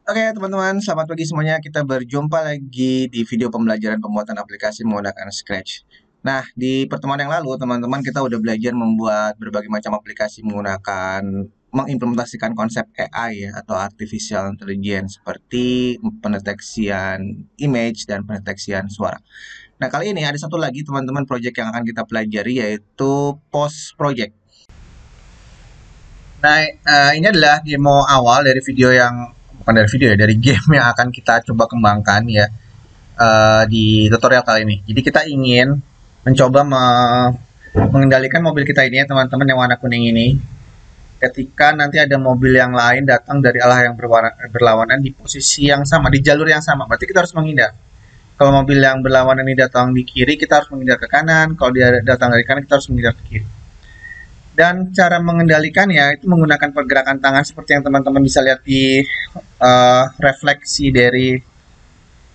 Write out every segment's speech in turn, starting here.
Oke teman-teman, selamat pagi semuanya. Kita berjumpa lagi di video pembelajaran pembuatan aplikasi menggunakan Scratch. Nah, di pertemuan yang lalu teman-teman kita udah belajar membuat berbagai macam aplikasi menggunakan mengimplementasikan konsep AI ya, atau artificial intelligence seperti pendeteksian image dan pendeteksian suara. Nah, kali ini ada satu lagi teman-teman project yang akan kita pelajari yaitu post project. Nah, ini adalah demo awal dari video yang bukan dari video ya, dari game yang akan kita coba kembangkan ya di tutorial kali ini. Jadi kita ingin mencoba mengendalikan mobil kita ini ya teman-teman yang warna kuning ini. Ketika nanti ada mobil yang lain datang dari arah yang berlawanan di posisi yang sama, di jalur yang sama, berarti kita harus menghindar. Kalau mobil yang berlawanan ini datang di kiri, kita harus menghindar ke kanan. Kalau dia datang dari kanan, kita harus menghindar ke kiri. Dan cara mengendalikannya itu menggunakan pergerakan tangan seperti yang teman-teman bisa lihat di refleksi dari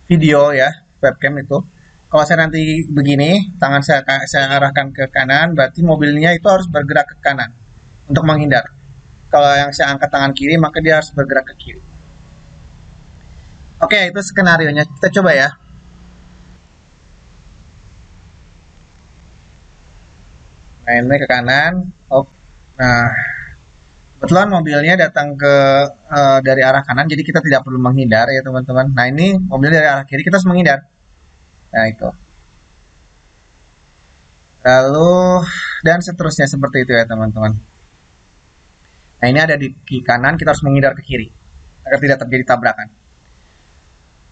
video ya, webcam itu. Kalau saya nanti begini, tangan saya arahkan ke kanan, berarti mobilnya itu harus bergerak ke kanan untuk menghindar. Kalau yang saya angkat tangan kiri, maka dia harus bergerak ke kiri. Oke, itu skenario-nya. Kita coba ya. Nah, ini ke kanan. Oh, nah, kebetulan mobilnya datang dari arah kanan, jadi kita tidak perlu menghindar ya teman-teman. Nah, ini mobilnya dari arah kiri, kita harus menghindar. Nah, itu. Lalu dan seterusnya seperti itu ya teman-teman. Nah, ini ada di kanan, kita harus menghindar ke kiri agar tidak terjadi tabrakan.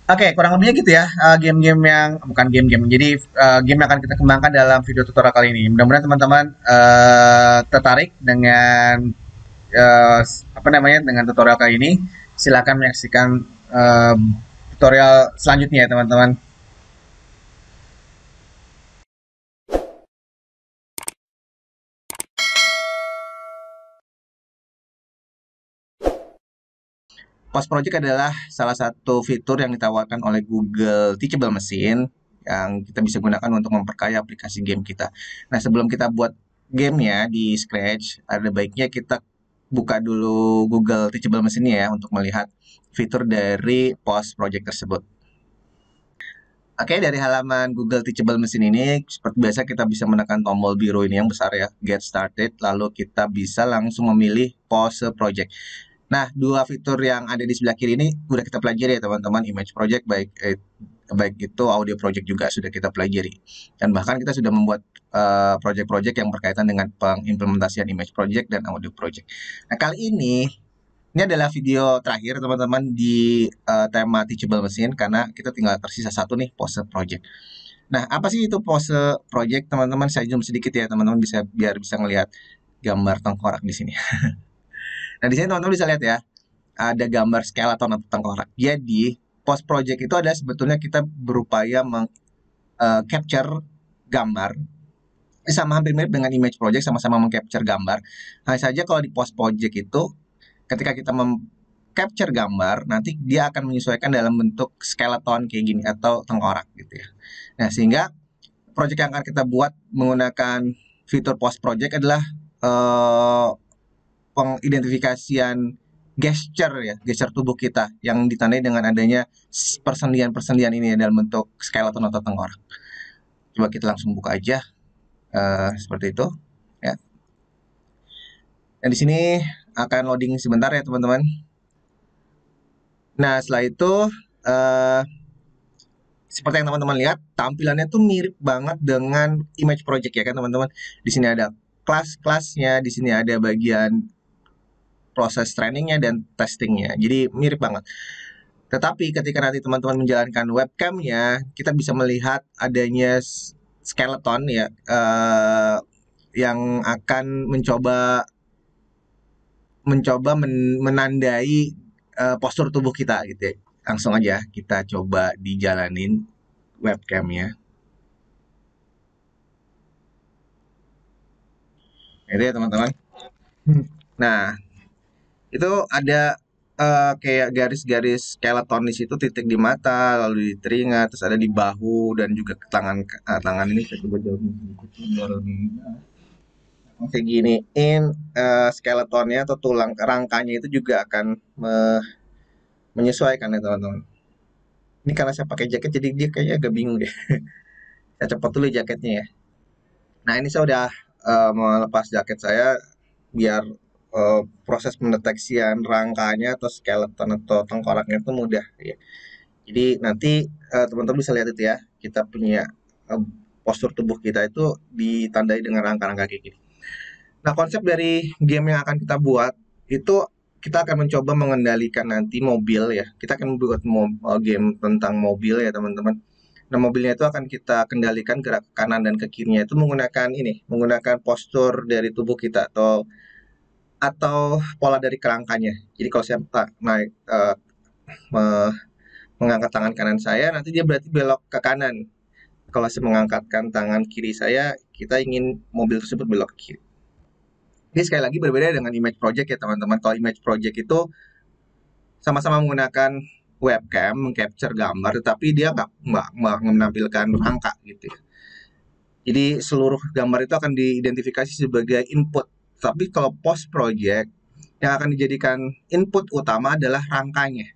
Oke, kurang lebihnya gitu ya, game-game yang bukan game-game. Jadi game yang akan kita kembangkan dalam video tutorial kali ini. Mudah-mudahan teman-teman tertarik dengan apa namanya dengan tutorial kali ini. Silakan menyaksikan eh, tutorial selanjutnya ya teman-teman. Post Project adalah salah satu fitur yang ditawarkan oleh Google Teachable Machine yang kita bisa gunakan untuk memperkaya aplikasi game kita. Nah, sebelum kita buat gamenya di Scratch, ada baiknya kita buka dulu Google Teachable Machine ya untuk melihat fitur dari Post Project tersebut. Oke, dari halaman Google Teachable Machine ini, seperti biasa kita bisa menekan tombol biru ini yang besar ya, Get Started, lalu kita bisa langsung memilih Pause Project. Nah, dua fitur yang ada di sebelah kiri ini udah kita pelajari ya teman-teman, Image Project baik itu audio project juga sudah kita pelajari. Dan bahkan kita sudah membuat project-project yang berkaitan dengan pengimplementasian image project dan audio project. Nah, kali ini adalah video terakhir teman-teman di tema Teachable Machine karena kita tinggal tersisa satu nih, Pose Project. Nah, apa sih itu Pose Project teman-teman? Saya zoom sedikit ya teman-teman biar bisa ngelihat gambar tengkorak di sini. Nah, di sini teman-teman bisa lihat ya, ada gambar skeleton atau tengkorak. Jadi, post project itu adalah sebetulnya kita berupaya capture gambar. Sama hampir mirip dengan image project, sama-sama meng-capture gambar. Hanya saja kalau di post project itu, ketika kita capture gambar, nanti dia akan menyesuaikan dalam bentuk skeleton kayak gini atau tengkorak gitu ya. Nah, sehingga project yang akan kita buat menggunakan fitur post project adalah eh, pengidentifikasian gesture ya, gesture tubuh kita yang ditandai dengan adanya persendian-persendian ini ya, dalam bentuk skeleton atau tengkorak. Coba kita langsung buka aja seperti itu ya. Dan di sini akan loading sebentar ya teman-teman. Nah, setelah itu eh, seperti yang teman-teman lihat, tampilannya tuh mirip banget dengan image project ya kan teman-teman. Di sini ada kelas-kelasnya, di sini ada bagian proses trainingnya dan testingnya. Jadi mirip banget. Tetapi ketika nanti teman-teman menjalankan webcamnya, kita bisa melihat adanya skeleton ya, yang akan mencoba mencoba menandai postur tubuh kita gitu ya. Langsung aja kita coba dijalanin webcamnya. Itu ya teman-teman. Nah, itu ada kayak garis-garis skeleton di situ, titik di mata, lalu di telinga, terus ada di bahu dan juga ke tangan tangan ini saya coba jauhin sedikit biar lebih kayak giniin skeletonnya atau tulang rangkanya itu juga akan menyesuaikan ya teman-teman. Ini karena saya pakai jaket jadi dia kayaknya agak bingung deh. Saya copot dulu jaketnya ya. Nah ini saya udah melepas jaket saya biar proses pendeteksian rangkanya atau skeleton atau tengkoraknya itu mudah ya. Jadi nanti teman-teman bisa lihat itu ya. Kita punya eh, postur tubuh kita itu ditandai dengan rangka-rangka kayak gini. Nah, konsep dari game yang akan kita buat itu kita akan mencoba mengendalikan nanti mobil ya. Kita akan membuat game tentang mobil ya, teman-teman. Nah, mobilnya itu akan kita kendalikan gerak ke kanan dan ke kirinya itu menggunakan ini, menggunakan postur dari tubuh kita atau pola dari kerangkanya. Jadi kalau saya naik mengangkat tangan kanan saya, nanti dia berarti belok ke kanan. Kalau saya mengangkatkan tangan kiri saya, kita ingin mobil tersebut belok ke kiri. Ini sekali lagi berbeda dengan image project ya teman-teman. Kalau image project itu sama-sama menggunakan webcam mengcapture gambar, tetapi dia nggak menampilkan rangka gitu ya. Jadi seluruh gambar itu akan diidentifikasi sebagai input. Tapi kalau post project yang akan dijadikan input utama adalah rangkanya.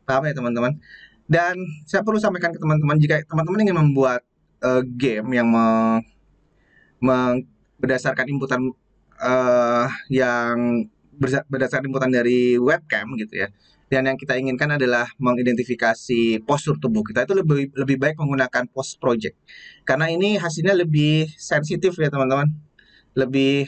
Paham ya teman-teman? Dan saya perlu sampaikan ke teman-teman jika teman-teman ingin membuat game yang berdasarkan inputan yang berdasarkan inputan dari webcam gitu ya. Dan yang kita inginkan adalah mengidentifikasi postur tubuh kita itu lebih lebih baik menggunakan post project. Karena ini hasilnya lebih sensitif ya teman-teman. Lebih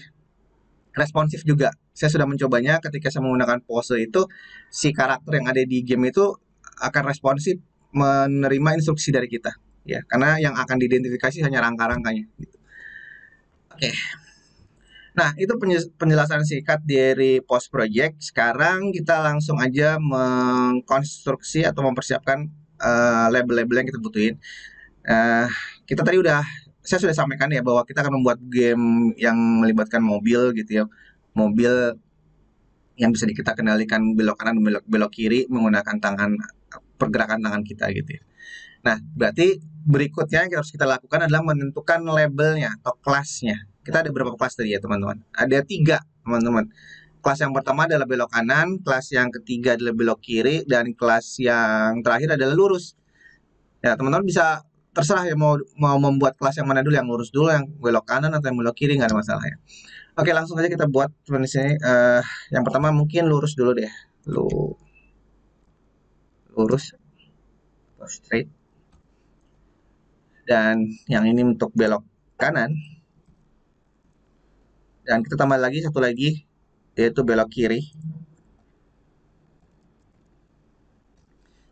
responsif juga. Saya sudah mencobanya ketika saya menggunakan pose itu si karakter yang ada di game itu akan responsif menerima instruksi dari kita ya. Karena yang akan diidentifikasi hanya rangka-rangkanya gitu. Oke. Nah, itu penjelasan singkat dari post project. Sekarang kita langsung aja mengkonstruksi atau mempersiapkan label-label yang kita butuhin. Eh, kita tadi saya sudah sampaikan ya bahwa kita akan membuat game yang melibatkan mobil gitu ya. Mobil yang bisa kita kendalikan belok kanan dan belok kiri menggunakan pergerakan tangan kita gitu ya. Nah, berarti berikutnya yang harus kita lakukan adalah menentukan labelnya atau kelasnya. Kita ada berapa kelas tadi ya teman-teman? Ada 3 teman-teman. Kelas yang pertama adalah belok kanan, kelas yang ketiga adalah belok kiri, dan kelas yang terakhir adalah lurus. Ya teman-teman bisa terserah ya mau mau membuat kelas yang mana dulu, yang lurus dulu, yang belok kanan atau yang belok kiri, nggak ada masalah ya. Oke langsung aja kita buat teman di sini. Yang pertama mungkin lurus dulu deh, lurus atau straight. Dan yang ini untuk belok kanan. Dan kita tambah lagi satu lagi, yaitu belok kiri.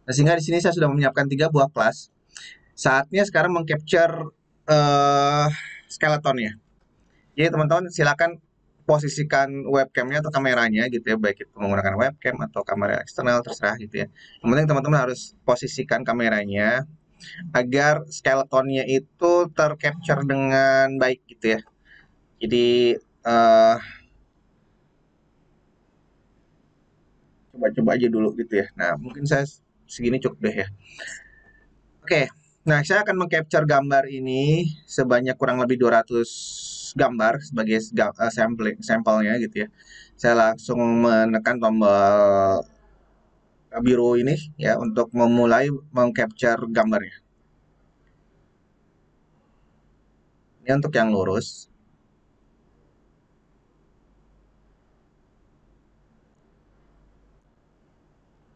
Nah, sehingga di sini saya sudah menyiapkan 3 buah kelas. Saatnya sekarang mengcapture skeletonnya. Jadi teman-teman silakan posisikan webcamnya atau kameranya gitu ya, baik itu menggunakan webcam atau kamera eksternal terserah gitu ya. Yang penting teman-teman harus posisikan kameranya agar skeletonnya itu tercapture dengan baik gitu ya. Jadi coba-coba aja dulu gitu ya. Nah, mungkin saya segini cukup deh ya. Oke. Nah, saya akan mengcapture gambar ini sebanyak kurang lebih 200 gambar sebagai sampelnya gitu ya. Saya langsung menekan tombol biru ini ya untuk memulai mengcapture gambarnya. Ini untuk yang lurus.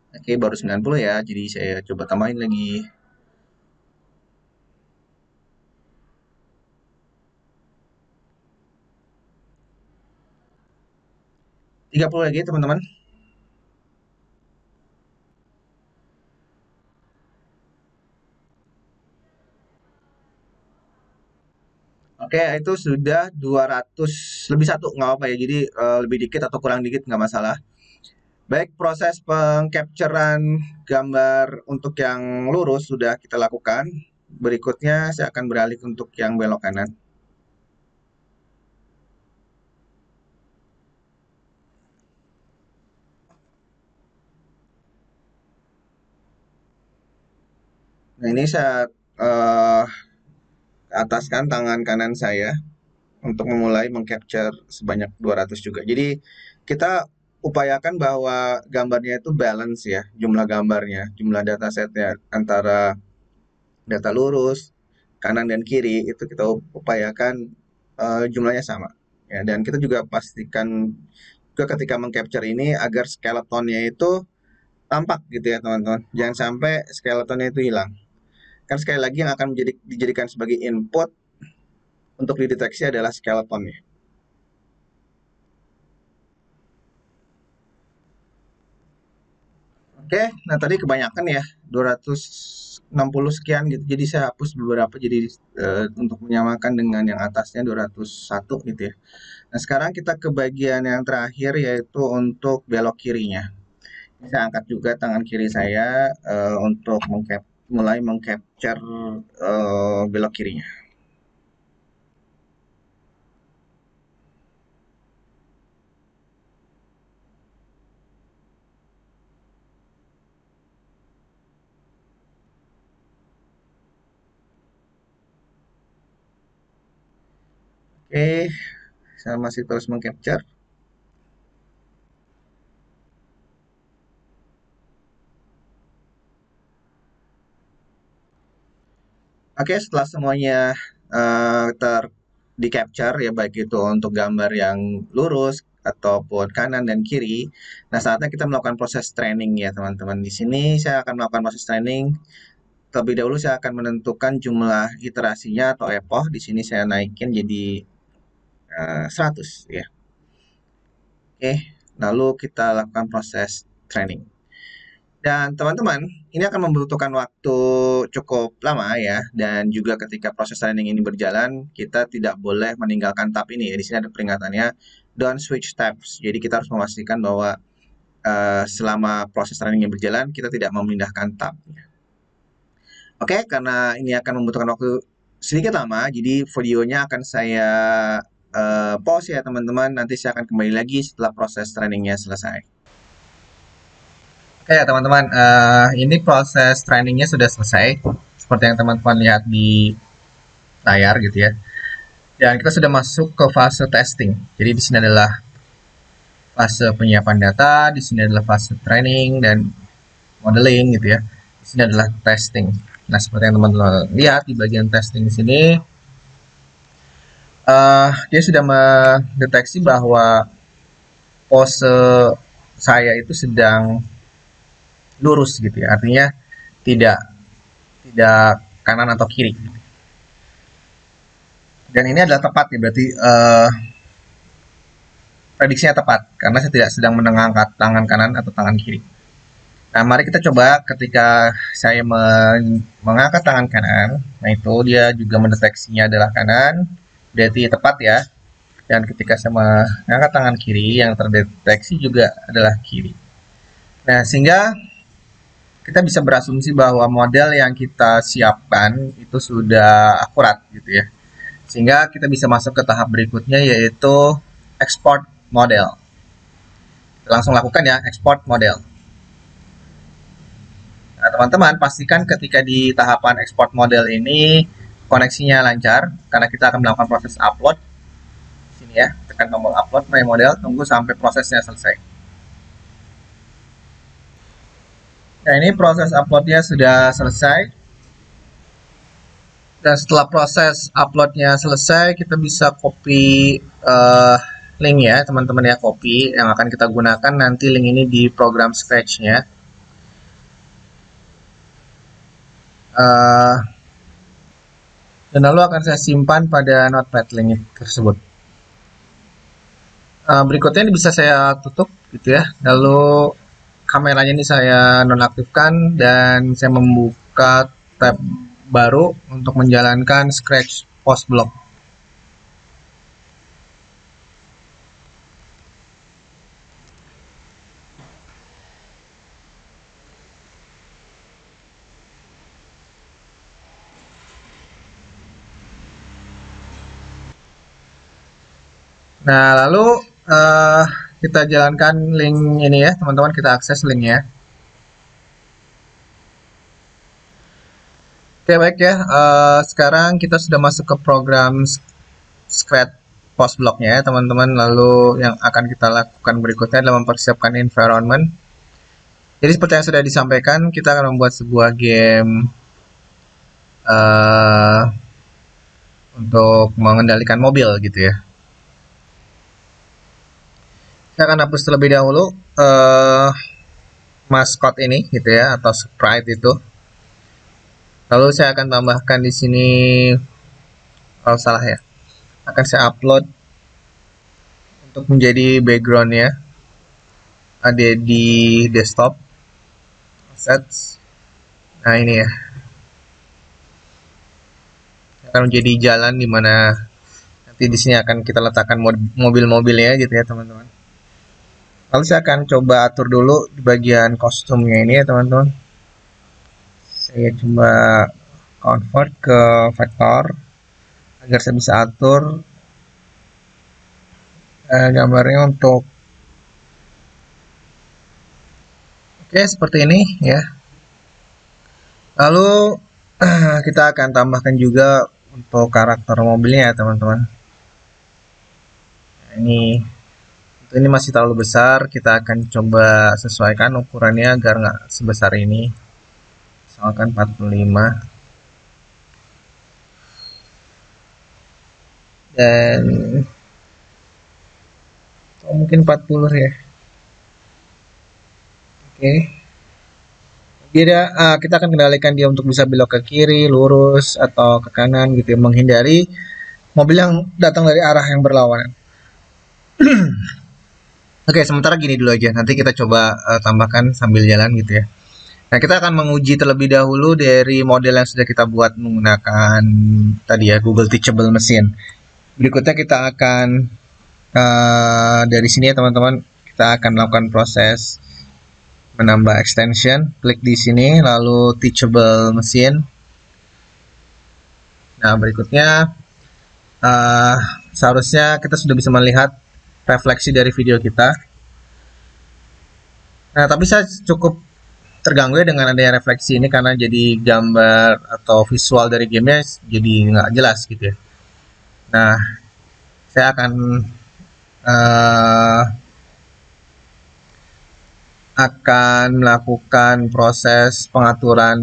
Oke, baru 90 ya. Jadi saya coba tambahin lagi. 30 lagi teman-teman. Oke, itu sudah 200 lebih satu nggak apa-apa ya. Jadi lebih dikit atau kurang dikit nggak masalah. Baik, proses pengcapturean gambar untuk yang lurus sudah kita lakukan. Berikutnya saya akan beralih untuk yang belok kanan. Nah, ini saya ataskan tangan kanan saya untuk memulai mengcapture sebanyak 200 juga. Jadi kita upayakan bahwa gambarnya itu balance ya, jumlah gambarnya, jumlah datasetnya antara data lurus, kanan dan kiri itu kita upayakan jumlahnya sama. Ya, dan kita juga pastikan juga ketika mengcapture ini agar skeletonnya itu tampak gitu ya teman-teman. Jangan sampai skeletonnya itu hilang. Kan sekali lagi yang akan dijadikan sebagai input untuk dideteksi adalah skeletonnya. Oke, nah tadi kebanyakan ya 260 sekian gitu. Jadi saya hapus beberapa jadi untuk menyamakan dengan yang atasnya 201 gitu ya. Nah, sekarang kita ke bagian yang terakhir yaitu untuk belok kirinya. Saya angkat juga tangan kiri saya untuk mulai mengcapture belok kirinya. Oke, saya masih terus mengcapture. Oke, setelah semuanya di capture ya baik itu untuk gambar yang lurus ataupun kanan dan kiri. Nah, saatnya kita melakukan proses training ya teman-teman. Di sini saya akan melakukan proses training. Terlebih dahulu saya akan menentukan jumlah iterasinya atau epoch. Di sini saya naikin jadi 100 ya. Oke, lalu kita lakukan proses training. Dan teman-teman, ini akan membutuhkan waktu cukup lama ya. Dan juga ketika proses training ini berjalan, kita tidak boleh meninggalkan tab ini. Di sini ada peringatannya, don't switch tabs. Jadi kita harus memastikan bahwa selama proses training ini berjalan, kita tidak memindahkan tab. Oke, karena ini akan membutuhkan waktu sedikit lama, jadi videonya akan saya pause ya teman-teman. Nanti saya akan kembali lagi setelah proses trainingnya selesai. Oke ya teman-teman, ini proses trainingnya sudah selesai. Seperti yang teman-teman lihat di layar gitu ya. Dan kita sudah masuk ke fase testing. Jadi di sini adalah fase penyiapan data, di sini adalah fase training dan modeling gitu ya. Di sini adalah testing. Nah, seperti yang teman-teman lihat di bagian testing di sini, dia sudah mendeteksi bahwa pose saya itu sedang lurus gitu ya. Artinya tidak tidak kanan atau kiri. Dan ini adalah tepat ya, berarti prediksinya tepat karena saya tidak sedang mengangkat tangan kanan atau tangan kiri. Nah, mari kita coba ketika saya mengangkat tangan kanan, nah itu dia juga mendeteksinya adalah kanan, berarti tepat ya. Dan ketika saya mengangkat tangan kiri, yang terdeteksi juga adalah kiri. Nah, sehingga kita bisa berasumsi bahwa model yang kita siapkan itu sudah akurat gitu ya. Sehingga kita bisa masuk ke tahap berikutnya yaitu export model. Langsung lakukan ya, export model. Nah, teman-teman pastikan ketika di tahapan export model ini koneksinya lancar karena kita akan melakukan proses upload. Sini ya, tekan tombol upload my model, tunggu sampai prosesnya selesai. Nah, ini proses uploadnya sudah selesai. Dan setelah proses uploadnya selesai, kita bisa copy link ya, teman-teman ya, copy yang akan kita gunakan nanti link ini di program Scratch-nya. Dan lalu akan saya simpan pada notepad link tersebut. Berikutnya ini bisa saya tutup gitu ya. Lalu kameranya ini saya nonaktifkan dan saya membuka tab baru untuk menjalankan Scratch Post Block. Nah, lalu kita jalankan link ini ya, teman-teman, kita akses linknya. Oke, baik ya. Sekarang kita sudah masuk ke program Scratch post blocknya ya teman-teman. Lalu yang akan kita lakukan berikutnya adalah mempersiapkan environment. Jadi seperti yang sudah disampaikan, kita akan membuat sebuah game uh, untuk mengendalikan mobil gitu ya. Saya akan hapus terlebih dahulu maskot ini gitu ya, atau sprite itu. Lalu saya akan tambahkan di sini, kalau salah ya, akan saya upload untuk menjadi backgroundnya, ada di desktop assets. Nah ini ya, akan menjadi jalan di mana nanti di sini akan kita letakkan mobil-mobilnya gitu ya teman-teman. Lalu saya akan coba atur dulu di bagian kostumnya ini ya teman-teman. Saya coba convert ke vektor agar saya bisa atur gambarnya untuk oke seperti ini ya. Lalu kita akan tambahkan juga untuk karakter mobilnya ya teman-teman. Nah, ini masih terlalu besar, kita akan coba sesuaikan ukurannya agar nggak sebesar ini, misalkan 45 dan mungkin 40 ya. Oke. Kita akan kendalikan dia untuk bisa belok ke kiri, lurus, atau ke kanan gitu ya, menghindari mobil yang datang dari arah yang berlawanan. Oke, sementara gini dulu aja. Nanti kita coba tambahkan sambil jalan gitu ya. Nah, kita akan menguji terlebih dahulu dari model yang sudah kita buat menggunakan tadi ya, Google Teachable Machine. Berikutnya kita akan dari sini ya teman-teman, kita akan melakukan proses menambah extension. Klik di sini, lalu Teachable Machine. Nah, berikutnya seharusnya kita sudah bisa melihat refleksi dari video kita. Nah, tapi saya cukup terganggu ya dengan adanya refleksi ini karena jadi gambar atau visual dari gamenya jadi nggak jelas gitu ya. Nah, saya akan melakukan proses pengaturan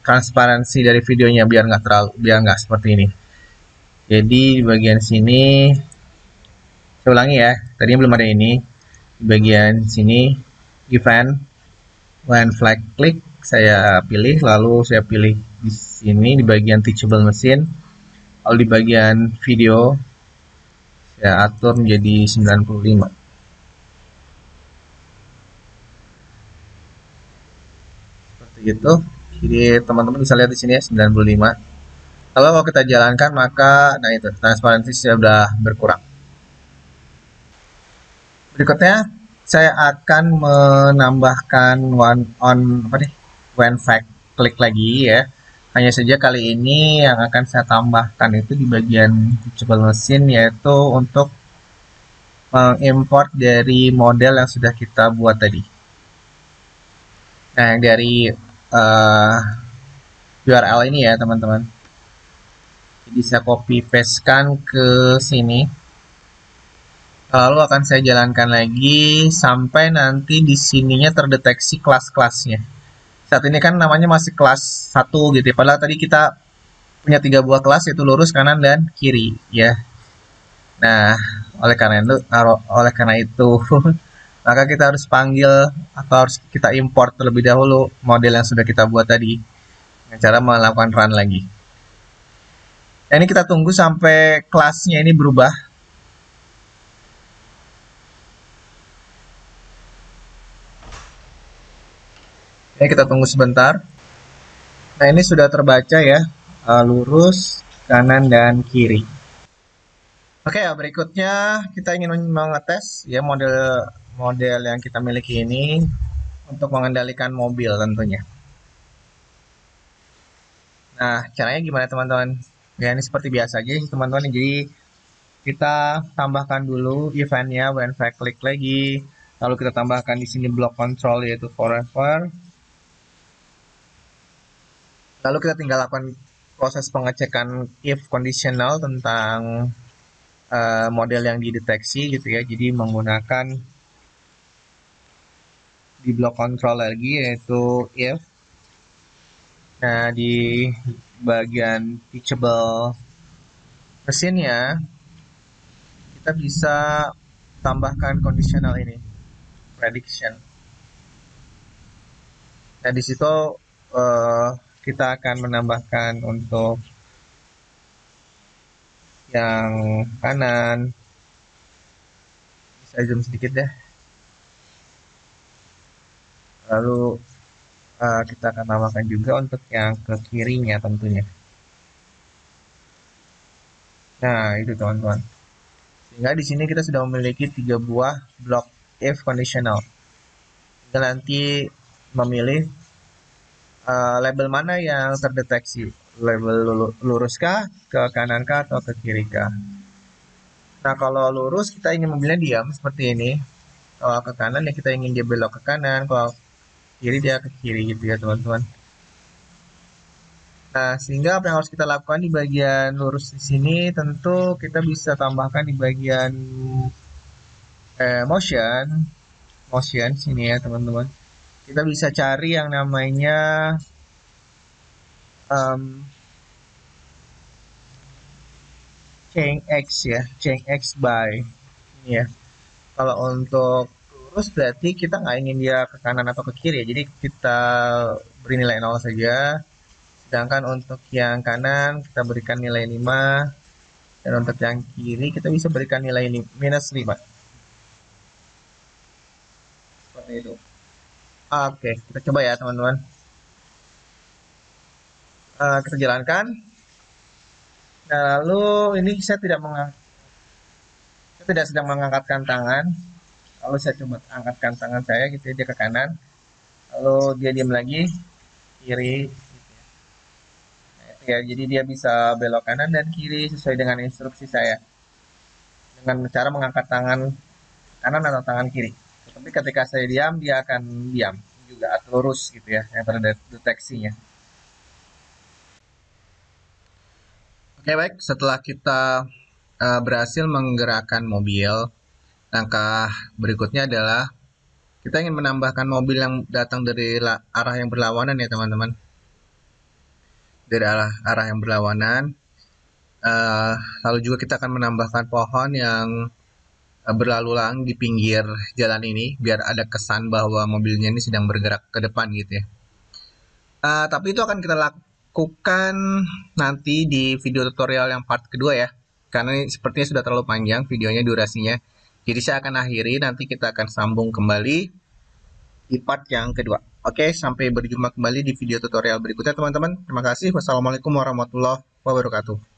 transparansi dari videonya biar nggak seperti ini. Jadi di bagian sini saya ulangi ya, tadinya belum ada ini. Di bagian sini event when flag click saya pilih, lalu saya pilih di sini di bagian teachable machine. Lalu di bagian video saya atur menjadi 95. Seperti itu. Jadi teman-teman bisa lihat di sini ya 95. Kalau kita jalankan maka nah itu transparansi sudah berkurang. Berikutnya saya akan menambahkan when fact klik lagi ya. Hanya saja kali ini yang akan saya tambahkan itu di bagian teachable machine, yaitu untuk mengimport dari model yang sudah kita buat tadi. Nah, yang dari URL ini ya teman-teman. Jadi saya copy pastekan ke sini. Lalu akan saya jalankan lagi sampai nanti di sininya terdeteksi kelas-kelasnya. Saat ini kan namanya masih kelas 1 gitu ya. Padahal tadi kita punya 3 buah kelas, yaitu lurus, kanan, dan kiri ya. Nah, oleh karena itu maka kita harus panggil atau harus kita import terlebih dahulu model yang sudah kita buat tadi dengan cara melakukan run lagi. Nah, ini kita tunggu sampai kelasnya ini berubah. Ini kita tunggu sebentar. Nah, ini sudah terbaca ya, lurus, kanan, dan kiri. Oke, berikutnya kita ingin mengetes ya model yang kita miliki ini untuk mengendalikan mobil tentunya. Nah, caranya gimana teman-teman? Ya, ini seperti biasa aja teman-teman. Jadi kita tambahkan dulu eventnya when flag click lagi. Lalu kita tambahkan di sini block control yaitu forever. Lalu kita tinggal lakukan proses pengecekan if conditional tentang model yang dideteksi gitu ya. Jadi menggunakan di block control lagi yaitu if. Nah, di bagian teachable mesinnya kita bisa tambahkan conditional ini, prediction. Nah, di situ eh, kita akan menambahkan untuk yang kanan, bisa zoom sedikit deh. Lalu kita akan tambahkan juga untuk yang ke kirinya tentunya. Nah, itu teman-teman. Sehingga di sini kita sudah memiliki 3 buah block if conditional. Kita nanti memilih label mana yang terdeteksi. Label luruskah, ke kanankah, atau ke kirikah. Nah, kalau lurus kita ingin memilih diam seperti ini. Kalau ke kanan ya kita ingin dia belok ke kanan. Kalau kiri dia ke kiri gitu ya teman-teman. Nah, sehingga apa yang harus kita lakukan di bagian lurus di sini tentu kita bisa tambahkan di bagian motion, motion sini ya teman-teman. Kita bisa cari yang namanya um, change X ya, change X by ini ya. Kalau untuk lurus berarti kita nggak ingin dia ke kanan atau ke kiri ya. Jadi kita beri nilai 0 saja. Sedangkan untuk yang kanan kita berikan nilai 5. Dan untuk yang kiri kita bisa berikan nilai minus 5. Seperti itu. Oke, kita coba ya teman-teman. Kita jalankan. Nah, lalu ini saya tidak sedang mengangkatkan tangan. Lalu saya coba angkatkan tangan saya gitu ya, dia ke kanan. Lalu dia diam lagi, kiri. Nah, itu ya, jadi dia bisa belok kanan dan kiri sesuai dengan instruksi saya. Dengan cara mengangkat tangan kanan atau tangan kiri. Tapi ketika saya diam, dia akan diam juga atau lurus gitu ya, yang terdeteksinya. Oke, baik. Setelah kita berhasil menggerakkan mobil, langkah berikutnya adalah kita ingin menambahkan mobil yang datang dari arah yang berlawanan ya teman-teman. Dari arah yang berlawanan. Uh, Lalu juga kita akan menambahkan pohon yang berlalu lalang di pinggir jalan ini, biar ada kesan bahwa mobilnya ini sedang bergerak ke depan gitu ya. Tapi itu akan kita lakukan nanti di video tutorial yang part kedua ya. Karena ini sepertinya sudah terlalu panjang videonya, durasinya. Jadi saya akan akhiri, nanti kita akan sambung kembali di part yang kedua. Oke, sampai berjumpa kembali di video tutorial berikutnya teman-teman. Terima kasih. Wassalamualaikum warahmatullahi wabarakatuh.